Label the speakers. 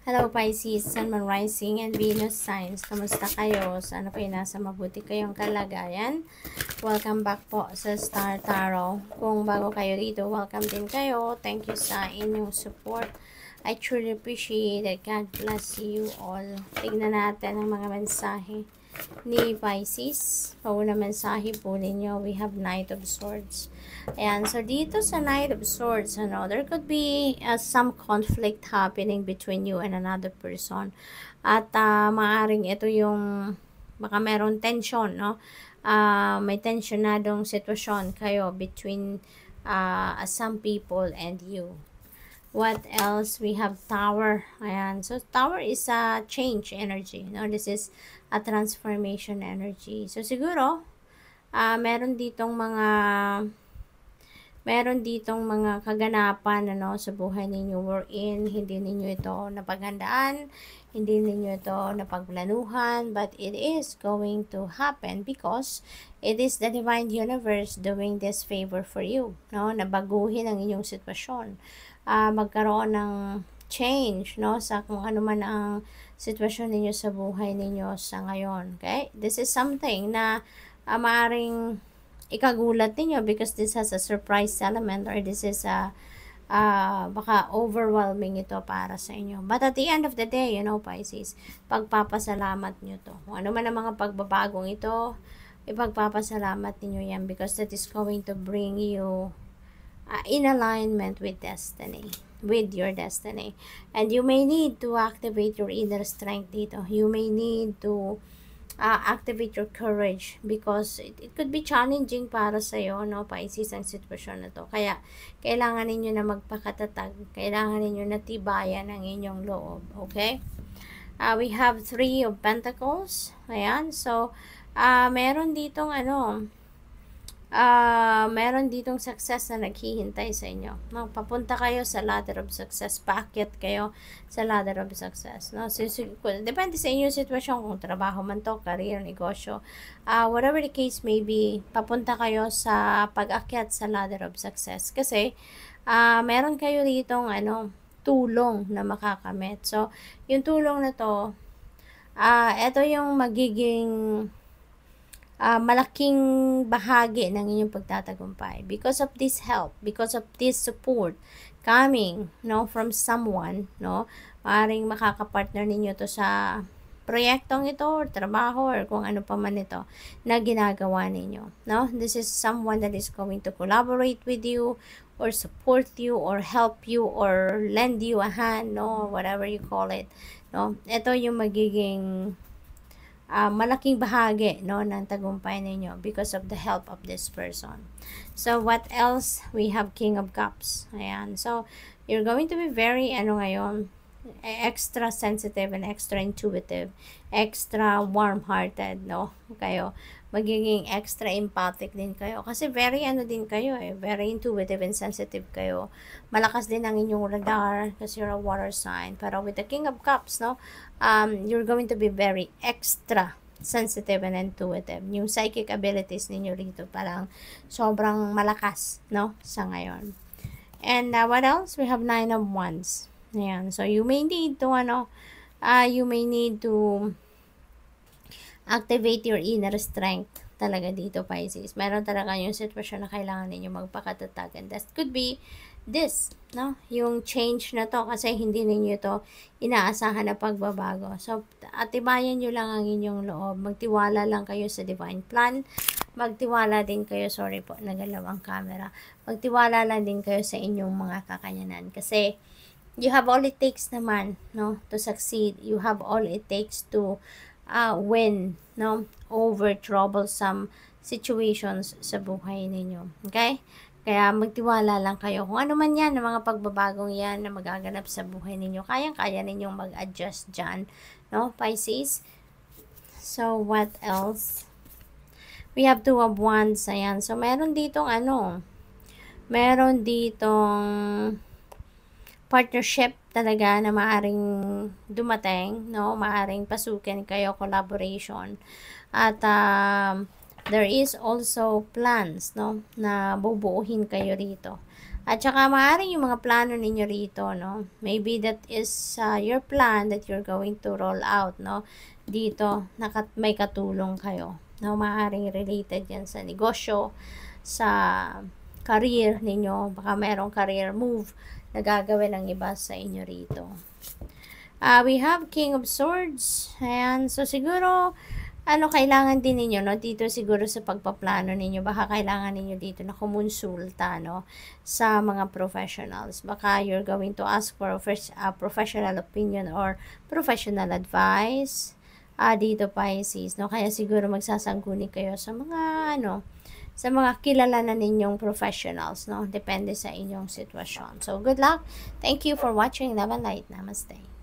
Speaker 1: Hello Pisces, Sun, Moon, Rising, and Venus signs. Kamusta kayo? Sana po nasa mabuti kayong kalagayan. Welcome back po sa Star Tarot. Kung bago kayo dito, welcome din kayo. Thank you sa inyong support. I truly appreciate it. God bless you all. Tignan natin ang mga mensahe ni Pisces. Pauna mensahe po ninyo, we have Knight of Swords. Ayan, so dito sa Knight of Swords, there could be some conflict happening between you and another person. At maaring ito yung, baka meron tension, no? May tensionadong sitwasyon kayo between some people and you. What else? We have Tower. Ayan. So, Tower is a change energy. No? This is a transformation energy. So, siguro, meron ditong mga kaganapan sa buhay ninyo wherein hindi ninyo ito napaghandaan, hindi ninyo ito napagplanuhan, but it is going to happen because it is the divine universe doing this favor for you, no? Nabaguhin ang inyong sitwasyon. Magkaroon ng change, no? Sa kung ano man ang sitwasyon ninyo sa buhay ninyo sa ngayon, okay? This is something na maaring ikagulat ninyo because this has a surprise element or this is baka overwhelming ito para sa inyo. But at the end of the day, Pisces, pagpapasalamat nyo to. Kung ano man ang mga pagbabagong ito, ipagpapasalamat niyo yan because that is going to bring you in alignment with destiny, with your destiny. And you may need to activate your inner strength dito. You may need to activate your courage because it could be challenging para sa iyo, Pisces, ang sitwasyon na to. Kaya kailangan ninyo na magpakatatag, kailangan ninyo na tibayan ang inyong loob, okay? We have 3 of Pentacles. Ayan, so meron ditong meron ditong success na naghihintay sa inyo. No? Papunta kayo sa ladder of success. Paakyat kayo sa ladder of success. No? So, depende sa inyong sitwasyon, kung trabaho man to, career, negosyo. Whatever the case may be, papunta kayo sa pag-akyat sa ladder of success. Kasi, meron kayo ditong tulong na makakamit. So, yung tulong na to, ito yung magiging malaking bahagi ng inyong pagtatagumpay because of this help, because of this support coming from someone, maaaring makakapartner ninyo to sa proyektong ito or trabaho or kung ano pa man ito na ginagawa ninyo, this is someone that is going to collaborate with you or support you or help you or lend you a hand, whatever you call it, ito yung magiging malaking bahagi ng tagumpay ninyo because of the help of this person. So, what else? We have King of Cups. Ayan. So, you're going to be very, ngayon, extra sensitive and extra intuitive, extra warm-hearted, kayo. Magiging extra empathic din kayo. Kasi very din kayo very intuitive and sensitive kayo. Malakas din ang inyong radar kasi you're a water sign. Pero with the King of Cups, you're going to be very extra sensitive and intuitive. Yung psychic abilities ninyo rito parang sobrang malakas, sa ngayon. And what else? We have 9 of Wands. Ayan. So, you may need to, activate your inner strength talaga dito, Pisces. Meron talaga yung sitwasyon na kailangan ninyo magpakatatag. And that could be this, yung change na to kasi hindi ninyo to inaasahan na pagbabago. So, atibayan nyo lang ang inyong loob. Magtiwala lang kayo sa divine plan. Magtiwala din kayo, sorry po, nagalaw ang camera. Magtiwala lang din kayo sa inyong mga kakayanan. Kasi, you have all it takes naman, to succeed. You have all it takes to win, over troublesome situations sa buhay ninyo. Okay? Kaya magtiwala lang kayo. Kung ano man yan, ng mga pagbabagong yan na magaganap sa buhay ninyo, kayang-kaya ninyong mag-adjust dyan, Pisces? So, what else? We have 2 of Wands. Ayan. So, meron ditong meron ditong partnership talaga na maaring dumating, maaring pasukin kayo, collaboration. At there is also plans, na bubuuhin kayo rito. At saka maaaring yung mga plano ninyo rito, no? Maybe that is your plan that you're going to roll out, no? Dito, may katulong kayo. No? Maaaring related yan sa negosyo, sa career ninyo. Baka mayroong career move na gagawin ng iba sa inyo rito. We have King of Swords. Ayan. So, siguro, kailangan din ninyo, no? Dito siguro sa pagpaplano ninyo, baka kailangan ninyo dito na kumonsulta, no? Sa mga professionals. Baka you're going to ask for a professional opinion or professional advice. Dito Pisces, no? Kaya siguro magsasangguni kayo sa mga, sa mga kilala na ninyong professionals, no? Depende sa inyong sitwasyon. So, good luck. Thank you for watching. Love and light. Namaste.